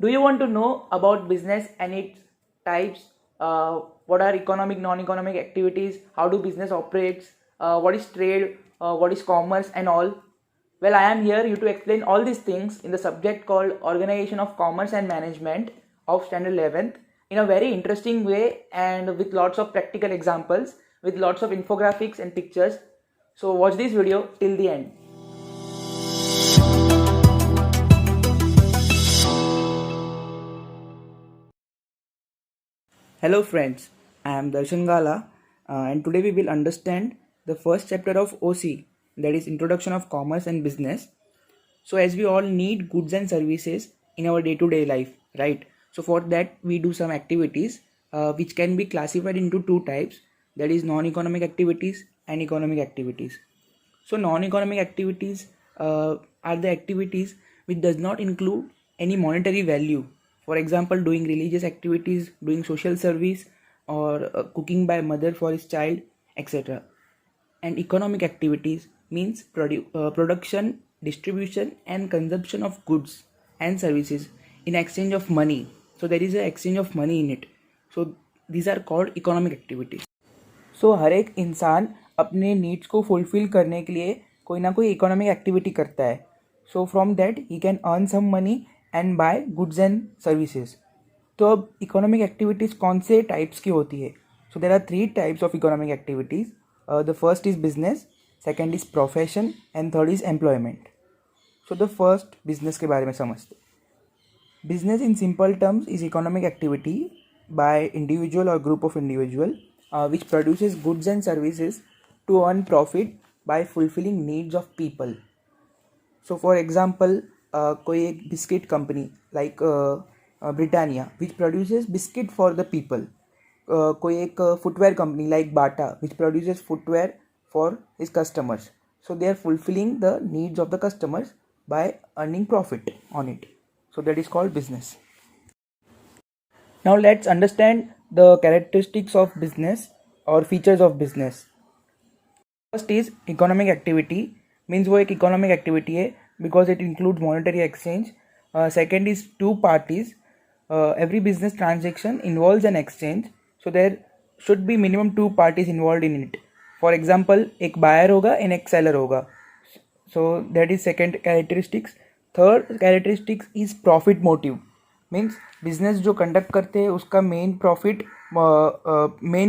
Do you want to know about business and its types? What are economic, non-economic activities? How do business operates? What is trade? What is commerce and all? Well, I am here you to explain all these things in the subject called Organization of Commerce and Management of Standard 11th in a very interesting way and with lots of practical examples, with lots of infographics and pictures. So watch this video till the end. Hello friends, I am Darshan Gala and today we will understand the first chapter of OC, that is Introduction of Commerce and Business. So as we all need goods and services in our day-to-day life, right? So for that we do some activities which can be classified into two types, that is non-economic activities and economic activities. So non-economic activities are the activities which does not include any monetary value. For example, doing religious activities, doing social service, or cooking by mother for his child, etc. And economic activities means production, distribution, and consumption of goods and services in exchange of money. So there is an exchange of money in it. So these are called economic activities. सो हर एक इंसान अपने needs को fulfil करने के लिए कोई ना कोई इकोनॉमिक एक्टिविटी करता है. So from that he can earn some money and buy goods and services. तो अब इकोनॉमिक एक्टिविटीज़ कौन से टाइप्स की होती है? So there are three types of economic activities. The first is business, second is profession and third is employment. So the first business के बारे में समझते. Business in simple terms is economic activity by individual or group of individual which produces goods and services to earn profit by fulfilling needs of people. So for example, कोई एक biscuit company like Britannia which produces biscuit for the people. कोई एक footwear company like Bata which produces footwear for his customers. So they are fulfilling the needs of the customers by earning profit on it. So that is called business. Now let's understand the characteristics of business or features of business. First is economic activity, means वो एक economic activity है because it includes monetary exchange. Second is two parties. Every business transaction involves an exchange, so there should be minimum two parties involved in it. For example, एक buyer होगा and एक seller होगा. So that is second characteristics. Third characteristics is profit motive, means business जो conduct करते हैं उसका main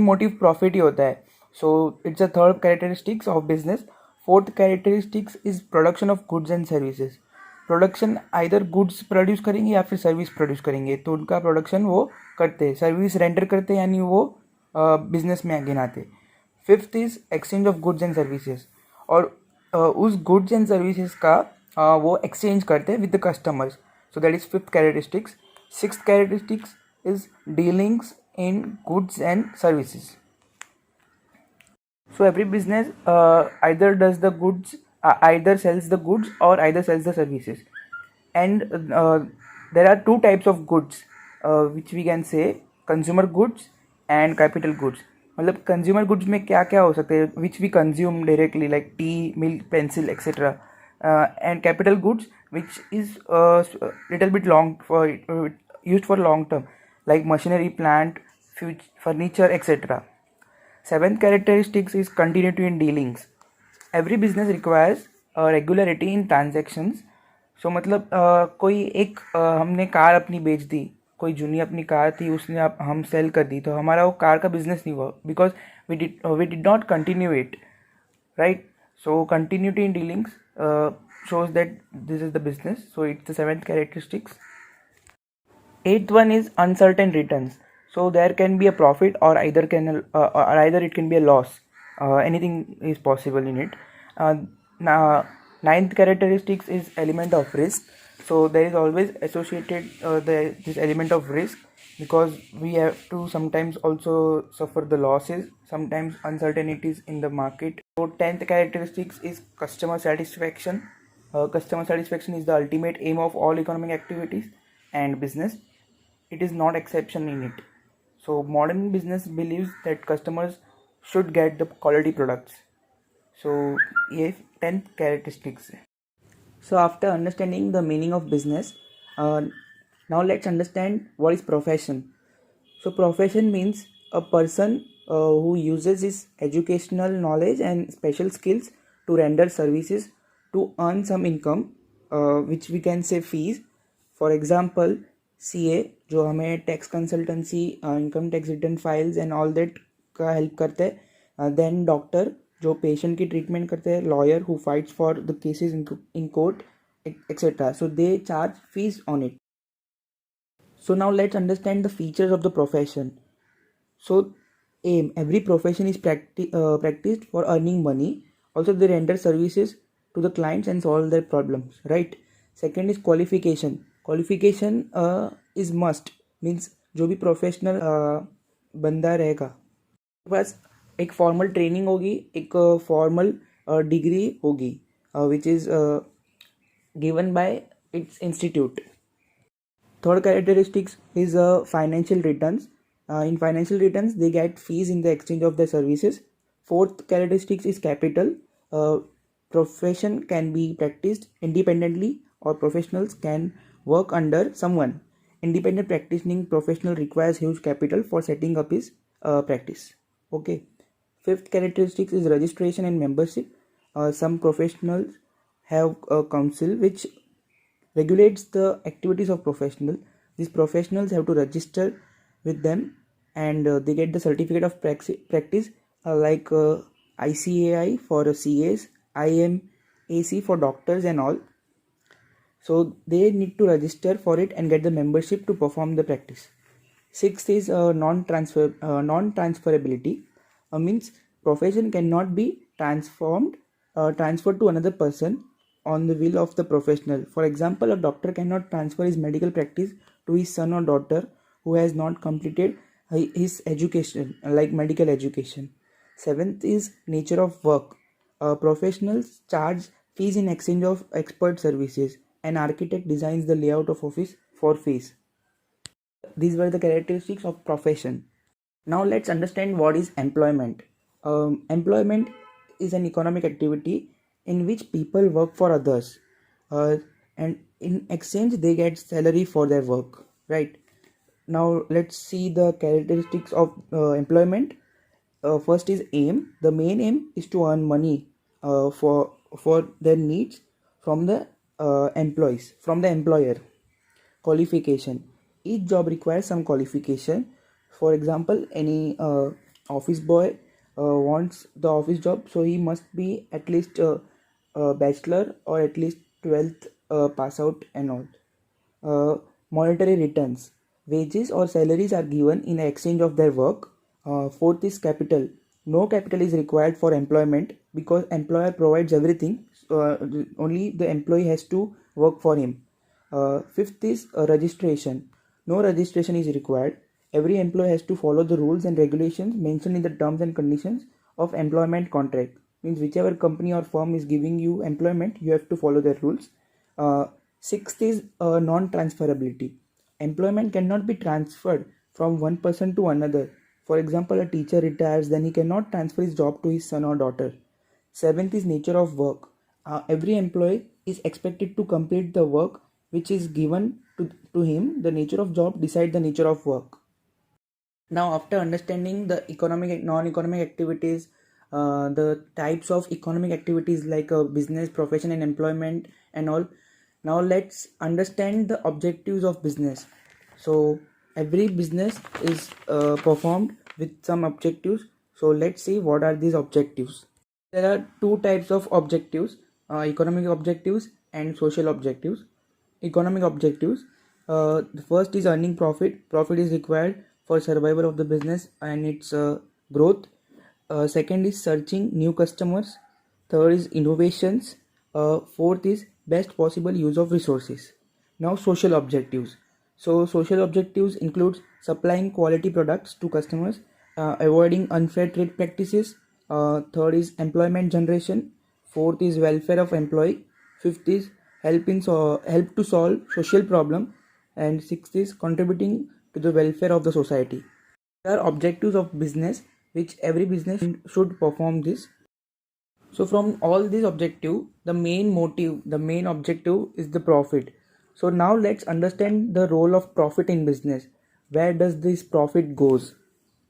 motive profit ही होता है. So it's a third characteristics of business. Fourth characteristics is production of goods and services. Production either goods produce करेंगे या फिर service produce करेंगे, तो उनका प्रोडक्शन वो करते हैं, सर्विस रेंडर करते हैं, यानी वो बिजनेस में गिनाते. Fifth is exchange of goods and services, और उस गुड्स एंड सर्विसेज का वो एक्सचेंज करते हैं with the customers. So that is fifth characteristics. Sixth characteristics is dealings in goods and services. So every business either does the goods, either sells the goods or either sells the services. And there are two types of goods which we can say consumer goods and capital goods. मतलब consumer goods में क्या क्या हो सकते हैं, which we consume directly like tea, milk, pencil, etc. And capital goods which is little bit long for used for long term like machinery, plant, furniture, etc. Seventh characteristics is continuity in dealings. Every business requires regularity in transactions. So मतलब कोई एक हमने car अपनी बेच दी, कोई जूनी अपनी car थी उसने हम सेल कर दी, तो हमारा वो कार का बिजनेस नहीं हुआ because we did not continue it, right? So continuity in dealings shows that this is the business. So it's the seventh characteristics. Eighth one is uncertain returns. So there can be a profit or either it can be a loss. Anything is possible in it. Now, ninth characteristics is element of risk. So there is always associated this element of risk because we have to sometimes also suffer the losses, sometimes uncertainties in the market. So 10th characteristics is customer satisfaction. Customer satisfaction is the ultimate aim of all economic activities and business. It is not exception in it. So modern business believes that customers should get the quality products. So ये 10th characteristics. So after understanding the meaning of business, Now let's understand what is profession. So profession means a person who uses his educational knowledge and special skills to render services to earn some income, which we can say fees. For example, CA जो हमें tax consultancy, income tax return files and all that का help करते हैं. Then doctor जो patient की treatment करते हैं, lawyer who fights for the cases in court etc. So they charge fees on it. So now let's understand the features of the profession. So aim, every profession is practiced for earning money. Also they render services to the clients and solve their problems, right? Second is qualification. Qualification is must, means जो भी professional बंदा रहेगा बस एक formal training होगी, एक formal degree होगी which is given by its institute. Third characteristics is financial returns. In financial returns, they get fees in the exchange of their services. Fourth characteristics is capital. Profession can be practiced independently or professionals can work under someone. Independent practicing professional requires huge capital for setting up his practice. Okay. Fifth characteristics is registration and membership. Some professionals have a council which regulates the activities of professional. These professionals have to register with them and they get the certificate of practice like ICAI for CAs, IMAC for doctors and all. So they need to register for it and get the membership to perform the practice. Sixth is non-transferability. Means profession cannot be transferred to another person on the will of the professional. For example, a doctor cannot transfer his medical practice to his son or daughter who has not completed his education, like medical education. Seventh is nature of work. Professionals charge fees in exchange of expert services. An architect designs the layout of office for fees. These were the characteristics of profession. Now let's understand what is employment. Employment is an economic activity in which people work for others and in exchange they get salary for their work, right? Now let's see the characteristics of employment. First is aim. The main aim is to earn money for their needs from the employees, from the employer. Qualification. Each job requires some qualification. For example, any office boy wants the office job, so he must be at least a bachelor or at least 12th pass out and all. Monetary returns. Wages or salaries are given in exchange of their work. Fourth is capital. No capital is required for employment because employer provides everything. Only the employee has to work for him. Fifth is registration. No registration is required. Every employee has to follow the rules and regulations mentioned in the terms and conditions of employment contract. Means whichever company or firm is giving you employment, you have to follow their rules. Sixth is non-transferability. Employment cannot be transferred from one person to another. For example, a teacher retires, then he cannot transfer his job to his son or daughter. Seventh is nature of work. Every employee is expected to complete the work which is given to him. The nature of job decides the nature of work. Now, after understanding the economic and non-economic activities, the types of economic activities like business, profession and employment and all, now let's understand the objectives of business. So every business is performed with some objectives. So let's see what are these objectives. There are two types of objectives, economic objectives and social objectives. Economic objectives, the first is earning profit. Profit is required for survival of the business and its growth. Second is searching new customers. Third is innovations. Fourth is best possible use of resources. Now social objectives. So social objectives includes supplying quality products to customers, avoiding unfair trade practices. Third is employment generation. Fourth is welfare of employee. Fifth is help to solve social problem. And sixth is contributing to the welfare of the society. There are objectives of business which every business should perform this. So from all these objective, the main objective is the profit. So now let's understand the role of profit in business. Where does this profit goes?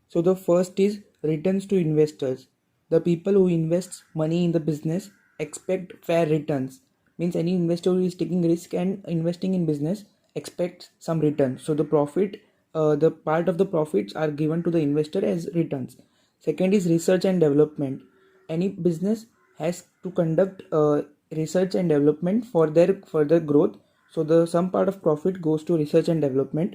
So the first is returns to investors. The people who invest money in the business expect fair returns. Means any investor who is taking risk and investing in business expects some return. So the part of the profits are given to the investor as returns. Second is research and development. Any business has to conduct research and development for their further growth. So the some part of profit goes to research and development.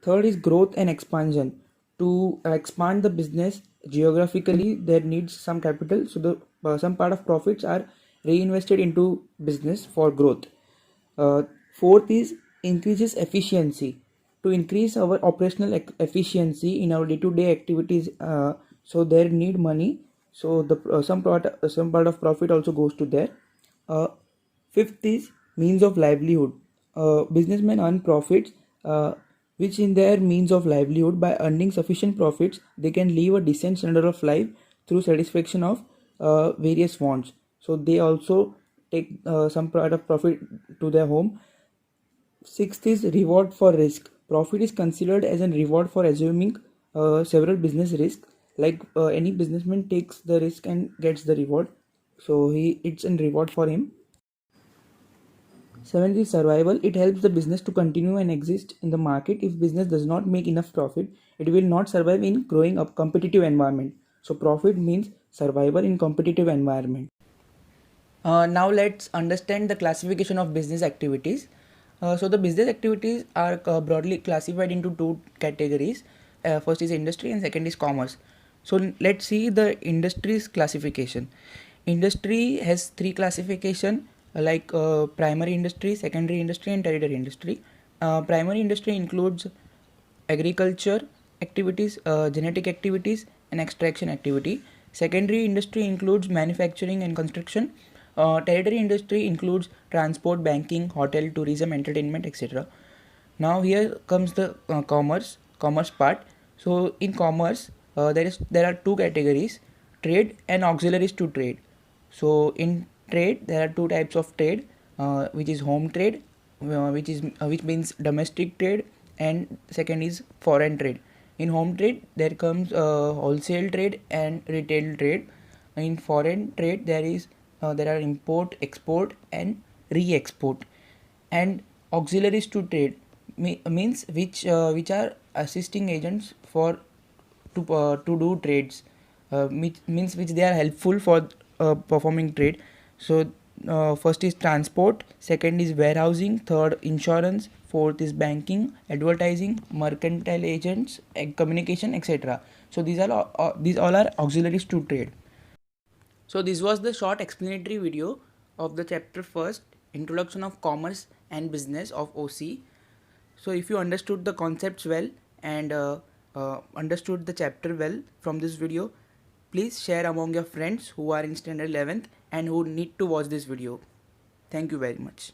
Third is growth and expansion. To expand the business geographically, there needs some capital. So the some part of profits are reinvested into business for growth. Uh, Fourth is increases efficiency. To increase our operational efficiency in our day-to-day activities, so there need money. So the some part of profit also goes to there. Uh, Fifth is means of livelihood. Businessmen earn profits, which in their means of livelihood. By earning sufficient profits, they can live a decent standard of life through satisfaction of various wants. So they also take some part of profit to their home. Sixth is reward for risk. Profit is considered as a reward for assuming several business risks. Like any businessman takes the risk and gets the reward, so it's a reward for him. Seventh is survival. It helps the business to continue and exist in the market. If business does not make enough profit, it will not survive in growing up competitive environment. So profit means survival in competitive environment. Now let's understand the classification of business activities. So the business activities are broadly classified into two categories. First is industry and second is commerce. So let's see the industry's classification. Industry has three classification like primary industry, secondary industry and tertiary industry. Primary industry includes agriculture activities, genetic activities and extraction activity. Secondary industry includes manufacturing and construction. Tertiary industry includes transport, banking, hotel, tourism, entertainment, etc. Now here comes the commerce part. So in commerce, there are two categories: trade and auxiliaries to trade. So in trade, there are two types of trade, which is home trade, which means domestic trade, and second is foreign trade. In home trade, there comes wholesale trade and retail trade. In foreign trade, there are import, export, and re-export. And auxiliaries to trade means which are assisting agents for to do trades, means which they are helpful for performing trade. So first is transport, second is warehousing, third insurance, fourth is banking, advertising, mercantile agents, communication, etc. So these all are auxiliaries to trade. So this was the short explanatory video of the chapter first, Introduction of Commerce and Business of OC. So if you understood the concepts well and understood the chapter well from this video, please share among your friends who are in standard 11th and who need to watch this video. Thank you very much.